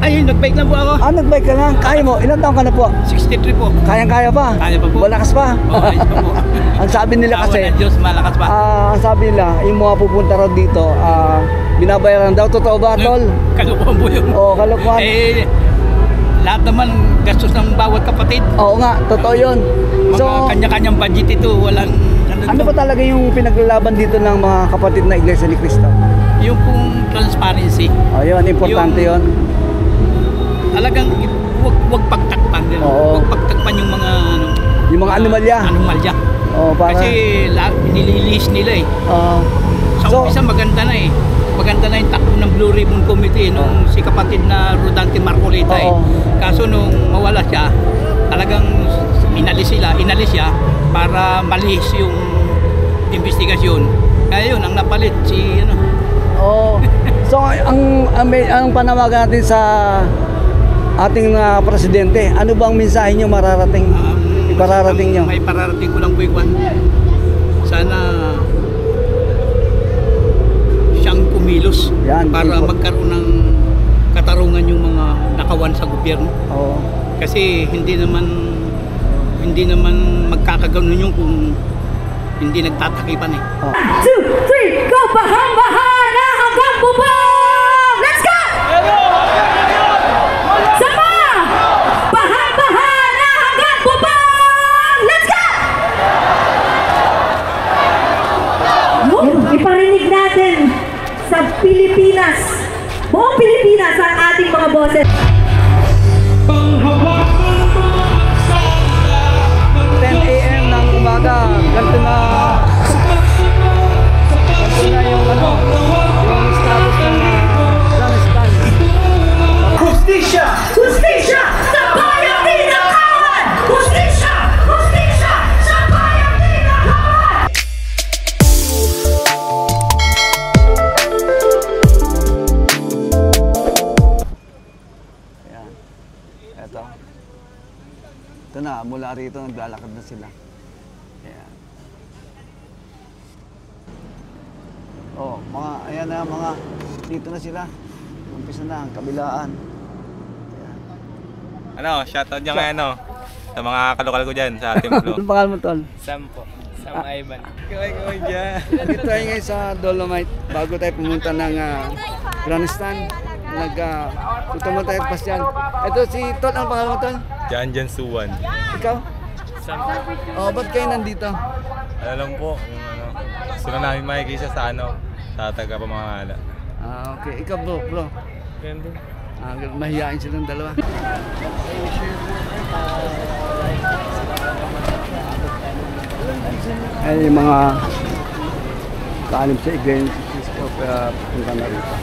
Ay, nag-bike lang po ako. Nag-bike ka lang? Kaya mo? Ilan taon ka na po? 63 po. Kayang-kaya pa? Kaya pa po. Malakas pa? Oo, ayos pa po. Ang sabi nila kasi, Awa ng Diyos, malakas pa. ang sabi nila, yung mga pupunta raw dito, binabayaran daw. Totoo ba, Tol? Kalukuhan po yun. Oo, kalukuhan. Lahat naman gastos ng bawat kapatid. Oo nga, totoo yun. Mga kanya-kanyang budget ito, walang... Ano ba talaga yung pinaglalaban dito ng mga kapatid na Iglesia ni Cristo? Yung pong transparency. Yun, importante yun. Talagang wag pagtakpan. Oo. Wag pagtakpan yung mga yung mga anomalya. Anomalya. Para... Kasi nililinis nila eh. Sa umpisa maganda na eh. Maganda na yung takbo ng Blue Ribbon Committee nung si kapatid na Rodante Marcolita eh. Kaso nung mawala siya, talagang inalis siya para malihis yung investigasyon. Kaya yun, ang napalit si ano. So ang panawagan natin sa ating presidente, ano bang mensahe niyo ipararating niyo? May pararating ko lang po yung sana siyang kumilos para magkaroon ng katarungan yung mga nakawan sa gobyerno. Kasi hindi naman magkakaganoon yung kung hindi nagtatakipan eh. 1, 2, 3, go! Bahang-baha na hanggang bubong! Let's go! Sama! Bahang-baha na hanggang bubong! Let's go! Iparinig natin sa Pilipinas, buong Pilipinas, ang ating mga boses. 10 AM ng umaga, ganito na yung yung status ng Afghanistan. Justisya! Justisya sa bayang tinakawan! Justisya! Justisya sa bayang tinakawan! Ayan. Ito na, mula rito naglalakad na sila. Ayan. Ayan na mga, dito na sila. Umpisa na ang kabilaan. Ayan. Shoutout dyan kay sa mga kalokal ko dyan sa templo. Anong pangalan mo, Tol? Sam po. Sam Ivan. Kaway dyan. Dito tayo ngayon sa Dolomite bago tayo pumunta ng Afghanistan. Punta mo tayo pasyal. Ito si Tol, anong pangalan mo, Tol? Jan Suwan. Ikaw? Sam. Ba't kayo nandito? Alam po, gusto na namin makikisa sa sa taga-pamahala. Okay. Ikaw, bro. Ganda. Mahihain silang dalawa. Ay, yung mga kaalim sa Iglesia ni Cristo, punta na rito.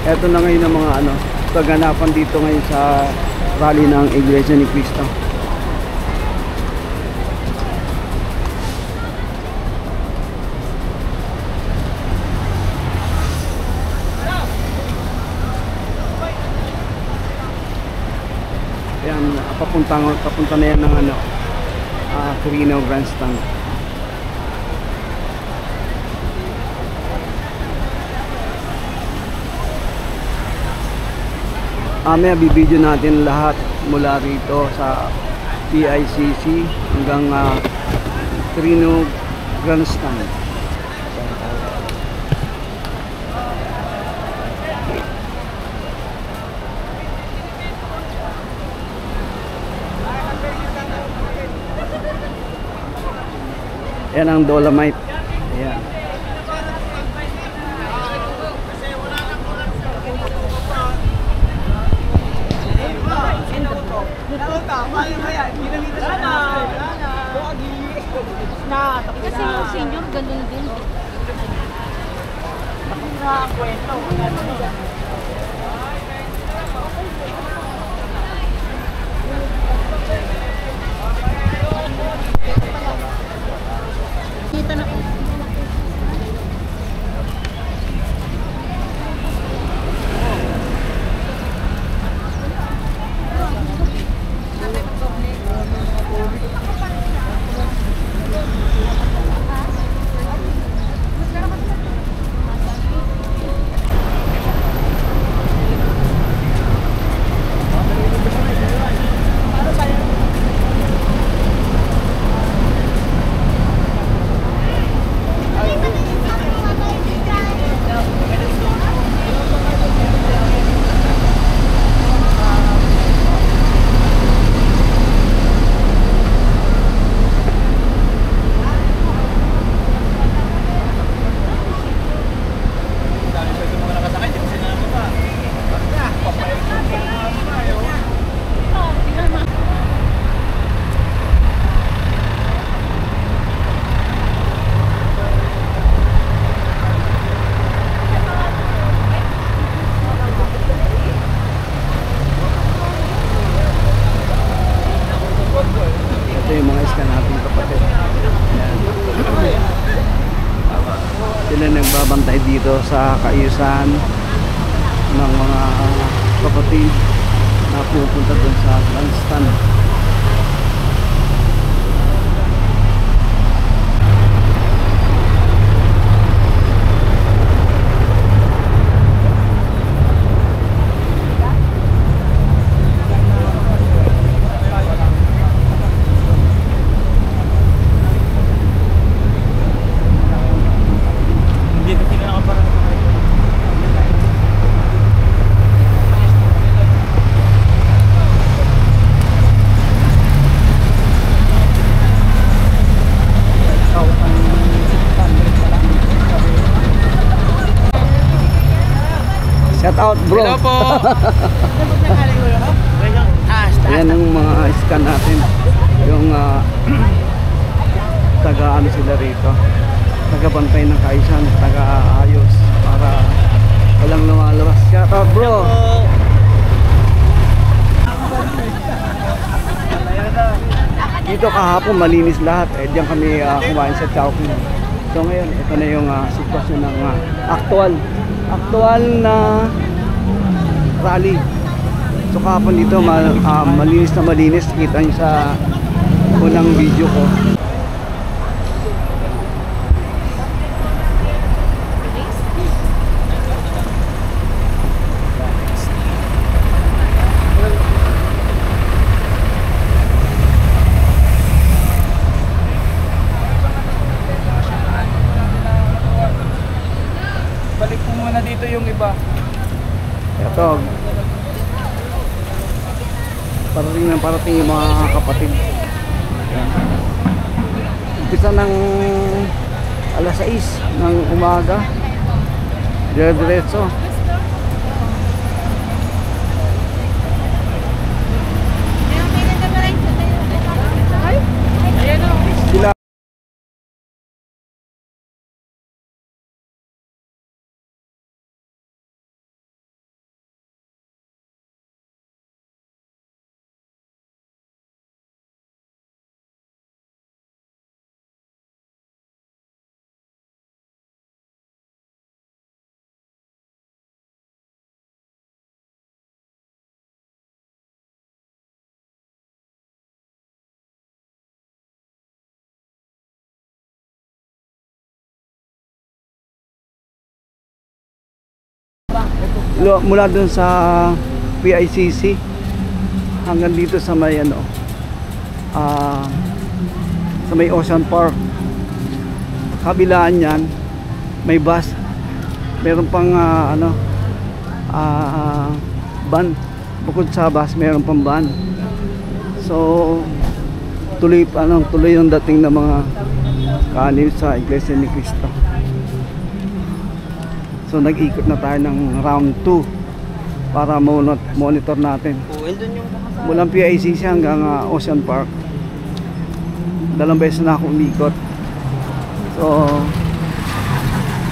Ito na ngayon ang mga kaganapan dito ngayon sa rally ng Iglesia ni Cristo. Ayan, papunta na yan ng Quirino Grandstand. May bibidyo natin lahat mula rito sa PICC hanggang Quirino Grandstand. Yan ang Dolomite. Ayan. Kasi yung senior, ganun din. Ako na kwento. sa kaayusan ng mga kapatid na pupunta doon sa grandstand. Shout out bro. Hello po. Ayan ang mga scan natin. Yung taga ano sila rito. Taga bantay ng kaayusan, taga ayos para walang lumalabas. Shout out bro. Dito kahapon malinis lahat. Diyan kami kumain sa Chowking. So ngayon, ito na yung sitwasyon ng actual na rally. So kahapon dito malinis na malinis. Kita nyo sa unang video ko. Balik po muna dito yung iba. Ito. Parating yung mga kapatid. Ayan. Umpisa ng alas 6 ng umaga. Diretso. Sila mula dun sa PICC hanggang dito sa may sa may Ocean Park. Kabilaan yan may bus, meron pang van. Bukod sa bus meron pang van. So tuloy yung dating ng mga kaanib sa Iglesia ni Cristo. So nag-ikot na tayo ng round 2 para monitor natin mula PICC hanggang Ocean Park. 2 beses na ako umikot. So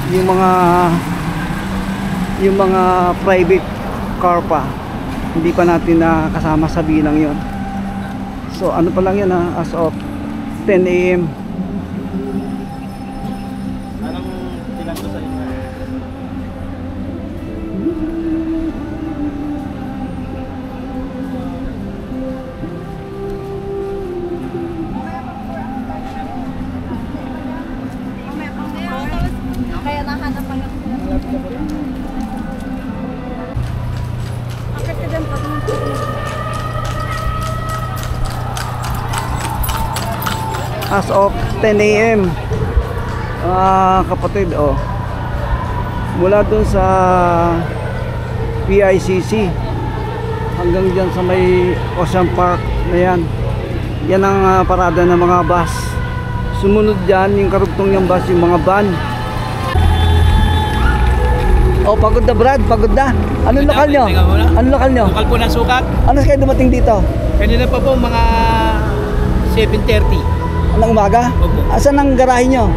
yung mga private car pa hindi pa natin kasama sa bilang yon. So ano pa lang yan as of 10 AM. Anong tinanto sa inyo? Kaya nahanap ang As of 10 AM kapatid, mula dun sa PICC hanggang dyan sa may Ocean Park na yan ang parada ng mga bus. Sumunod dyan yung karugtong yung bus, yung mga van. Pagod na Brad, pagod na. Anong lokal nyo? Anong lokal nyo? Lokal po na Sukat. Ano kayo dumating dito? Kanina pa po mga 7:30. Anong umaga? Opo. Asan ang garahe nyo?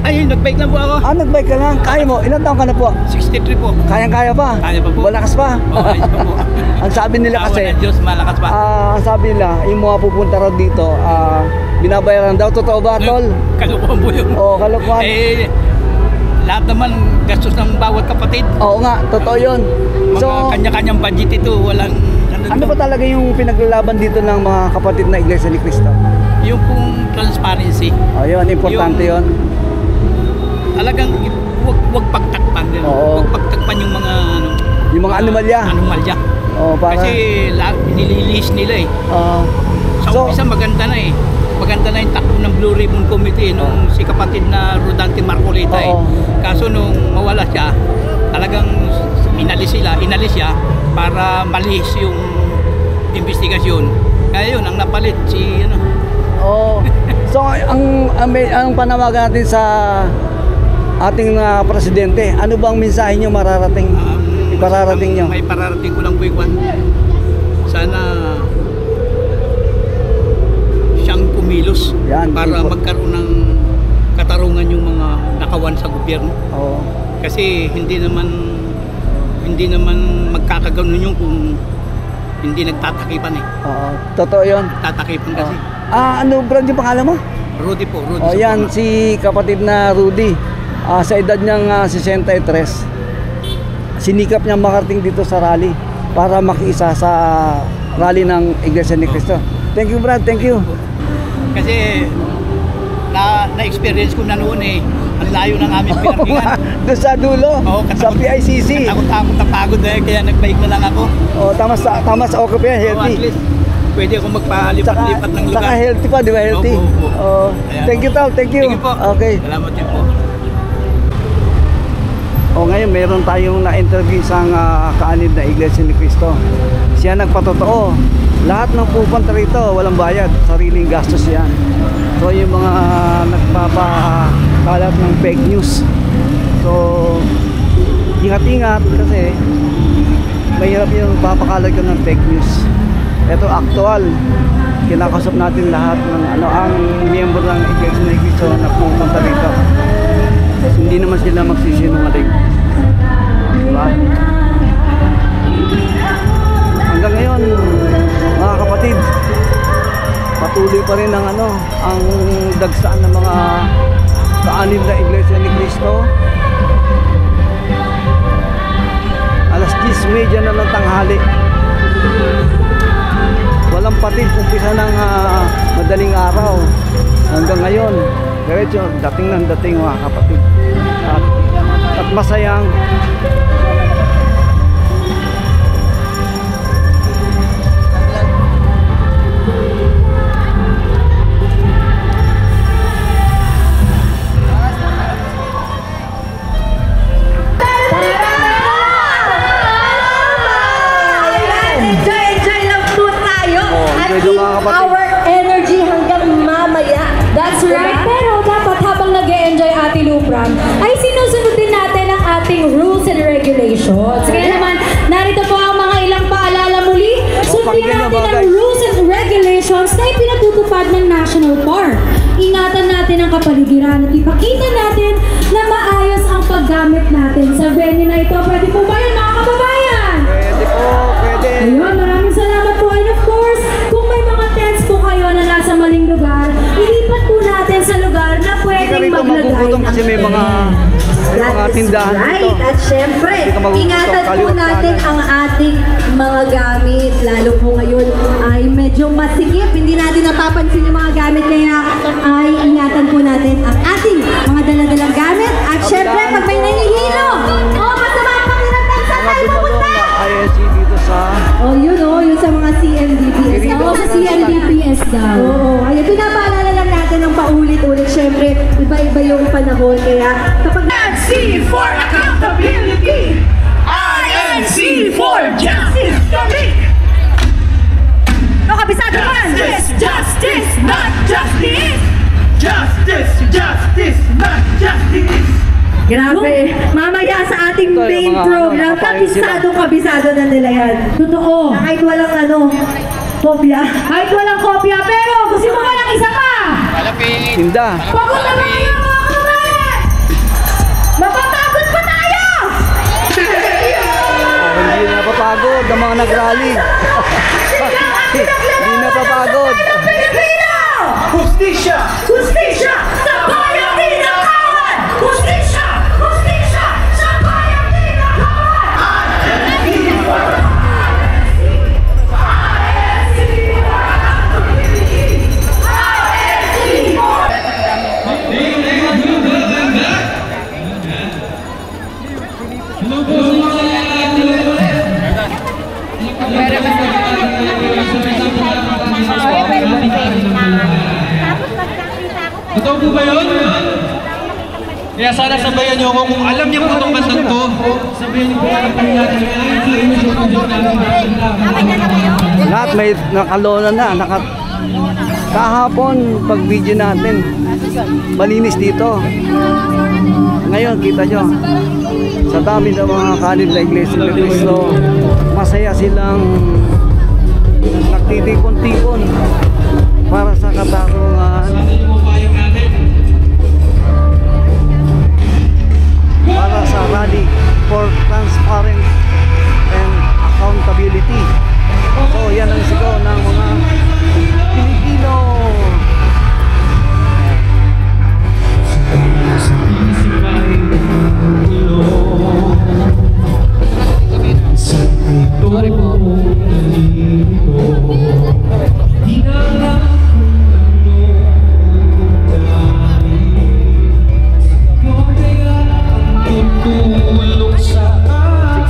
Ay, nag-bike lang po ako. Nagbike ka lang. Kaya mo? Ilang taon ka na po? 63 po. Kayang-kaya pa? Kaya pa po. Malakas pa? Ayos pa po. Ang sabi nila Awa kasi, ng Diyos, malakas pa. ang sabi nila, yung mga pupunta raw dito, binabayaran daw. Totoo ba, tol? Kalukuhan po yun. Kalokohan. lahat naman gastos ng bawat kapatid. Oo nga, totoo yun. Mga kanya-kanyang budget ito, walang Ano ba talaga yung pinaglalaban dito ng mga kapatid na Iglesia ni Cristo? yung pong transparency. Ayun, importante yun. Talagang wag pagtakpan din. Oo. Wag pagtakpan yung mga Yung mga anomalya. Anomalya. Oo, para... Kasi nililis nila eh. Sa So- umpisa maganda na eh. Maganda na yung takbo ng Blue Ribbon Committee nung si kapatid na Rodante Marcolita eh. Oo. Kaso nung mawala siya, talagang inalis siya para malihis yung investigasyon. Kaya yun, ang napalit si Oo. So, ang panawagan natin sa ating presidente, ano bang mensahe niyo mararating? Ipararating niyo? May pararating ko lang po yung sana siyang kumilos Yan, para magkaroon ng katarungan yung mga nakawan sa gobyerno. Oo. Kasi hindi naman magkakaganoon yung kung hindi nagtatakipan eh. Oo. Totoo yun. Tatakipan kasi. Ano brand yung pangalan mo? Rudy po, Rudy. Oh, yan, Sobrang. si kapatid na Rudy. Sa edad niyang 63, sinikap niya makarating dito sa rally para makiisa sa rally ng Iglesia ni Cristo. Thank you, Brad. Thank you. Kasi na-experience ko na noon eh. Ang layo ng aming pinarkingan. Doon sa dulo, Oo, sa PICC. Takot-takot na pagod eh, kaya nag-bike na lang ako. Oh, tama sa okay pa yan, Oo, healthy. at least pwede ako magpalipat-lipat ng lugar. Saka healthy pa, di ba? Healthy. Opo, opo. Oh, Ayan. thank you, Tao. Thank you. Sige po. Okay. Salamat din po. Ngayon meron tayong na-interview isang kaanib na Iglesia ni Cristo. Siya nagpatotoo. Lahat ng pupunta rito, walang bayad. Sariling gastos yan. So yung mga nagpapakalat ng fake news. So, ingat-ingat kasi mahirap yung papakalat ka ng fake news. Ito actual. Kinakausap natin lahat ng ang miyembro ng Iglesia ni Cristo na pupunta rito. Hindi naman sila magsisinungaling. Diba? Hanggang ngayon, mga kapatid, patuloy pa rin ang dagsaan ng mga kaanib na Iglesia ni Cristo. Alas 10:30 na ng tanghali. Walang patid, umpisa ng madaling araw. Hanggang ngayon, diretso, dating ng dating mga kapatid. At masayang Enjoy lang po tayo. At enjoy keep mga kapatid. our energy hanggang mamaya. That's right. Pero dapat habang nag-e-enjoy Ate Lupram, ay sinusunod din natin ang ating rules and regulations. Kaya naman, narito po ang mga ilang paalala muli. Sundin pakinggan natin na ba, ang guys? rules and regulations na ipinatutupad ng National Park. Ingatan natin ang kapaligiran at ipakita natin na maayos ang paggamit natin sa venue na ito. Pwede po ba yun, mga kababayan? pwede po, pwede. Ayun, maraming salamat po. And of course, kung may mga tents po kayo na nasa maling lugar, ilipat po natin sa lugar na Hindi ka pwedeng rito maglagay magugutom kasi may mga That is tindahan right. dito. At syempre, Hindi ka magugutom, ingatan po kaliwat natin kanan. ang ating mga gamit. Lalo po ngayon ay medyo masikip. Hindi natin napapansin yung mga gamit. Kaya ay ingatan po natin ang ating mga daladalang gamit. At syempre, pag may nahihilo, masama ang pakiramdam sa Mga tayo dumalo pupunta. na ISC dito sa Yun sa mga CMDPS. Oo, sa CNDPS daw. Oo, ayun, pinapaalala lang natin ng paulit-ulit. Syempre, iba-iba yung panahon. Kaya kapag... INC for accountability. INC for justice. No, kabisado man! Justice, not justice. Justice, justice, not justice. Grabe, mamaya sa ating Ito, yung main mga program, nakapain sila. kabisado na nila yan. Totoo. Na kahit walang kopya. Kahit walang kopya, pero gusto mo walang isa pa! tinda. Pagod na tayo mga kababayan! Mapapagod pa tayo! Hindi napapagod ang mga nag-rally. Hindi napapagod. Pilipino! Justisya. Justisya sa bayang tinakawan! Justisya! Justisya! Totoo po ba yun? Kaya sana sabayan niyo ako kung alam niyo po itong kantang to. Sabayan niyo po ang pangyayari. Lahat may nakalona na. Kahapon, pag video natin, malinis dito. Ngayon, kita nyo, sa dami ng mga kanib na Iglesia ni Cristo, masaya silang nagtitipon-tipon para sa katarungan, para sa rally for transparent and accountability. So yan ang sigaw ng mga Pilipino.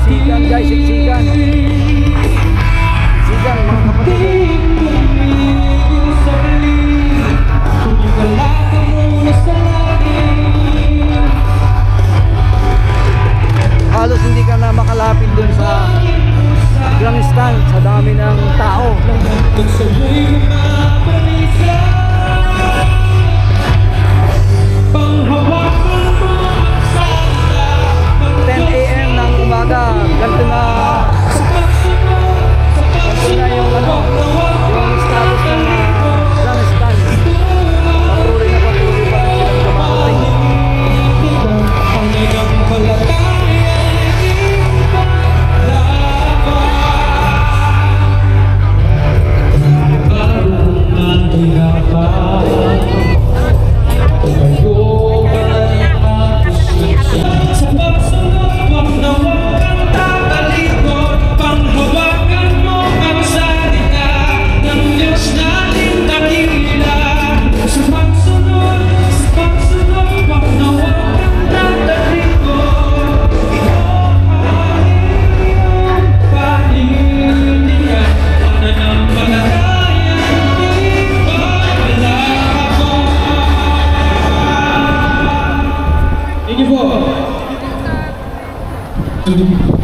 Siksikan guys, siksikan. Siksikan mga kapatid. Halos hindi ka na makalapit dun sa grandstand sa dami ng tao. 10 AM ng umaga, ganito na yung status ng grandstand. Patuloy na patuloy pa rin silang dumarating.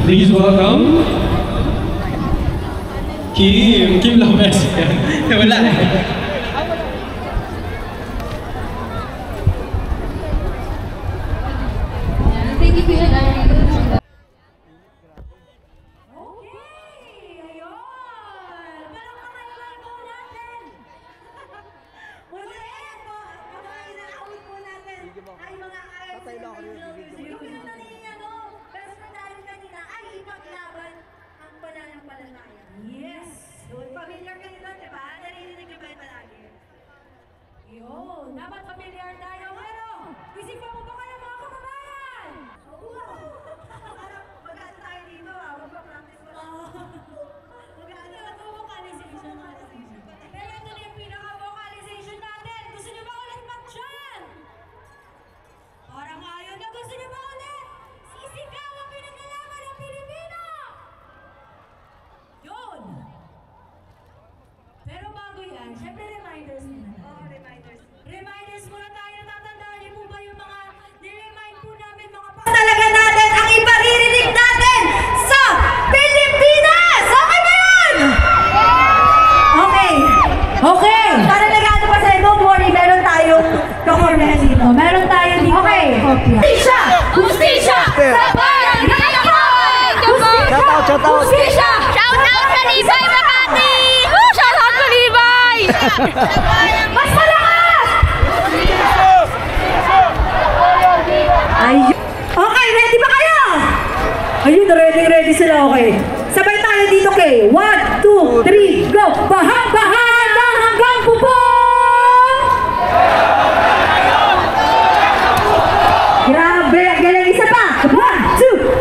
Please welcome Kim Lopez. Wala eh. Thank you, Kuya Darius. Yes! Familiar ka nito, di ba? Naririnig niyo ba yun palagi? Yun, dapat familiar tayo. Ano? Isipan mo ba kayo mga kababayan? Oo! Mag-ano tayo dito ah? Mag-practice mo lang. Mag-ano lang po vocalization. Pero ito na yung pinaka-vocalization natin. Gusto niyo ba ulit mag-chant? Parang ayaw na. Gusto niyo ba ulit? Sisigaw ang pinaglalaban ng Pilipino! Yun! Pero bago yan, syempre reminders muna. Oo, reminders. Reminders muna tayo. Tatandaan niyo po ba yung mga niremind po namin mga Talaga natin ang iparirinig natin sa Pilipinas! Okay ba yun? Okay. Okay! Para nag-ano pa sa'yo, don't worry, meron tayong kakornehan dito. Meron tayo dito. Okay. Hustisya! Hustisya! Sa bayan ng Ilocos! Shout out, shout out! Hustisya! Shout out sa Libay Makati! Shout out sa Libay! Mas malakas! Ayun. Okay, ready ba kayo? Ayun, ready sila, okay. Sabay tayo dito, kay 1, 2, 3, go! Bahang-bahan na hanggang bubong! Grabe, ang galing, isa pa! 1, 2,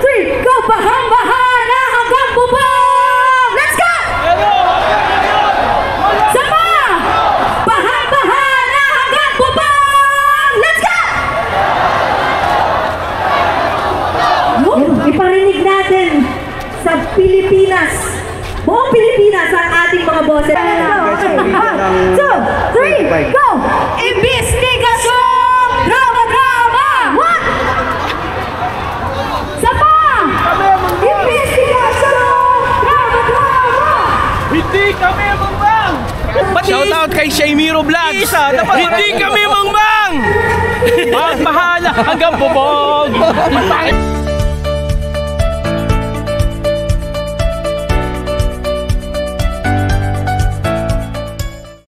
3, go! Bahang-bahan na hanggang bubong! Let's go! Sama! Bahang-bahan na hanggang bubong! Let's go! Yun, iparinig natin sa Pilipinas. Pilipinas ang ating mga boses. Okay. 1, 2, 3, go! Investigasyon! Drama! What? Sapa! Investigasyon! Drama! Hindi kami mangbang! Shoutout kay Shaymiro Vlogs! Hindi kami mangbang! Bahala hanggang bubog!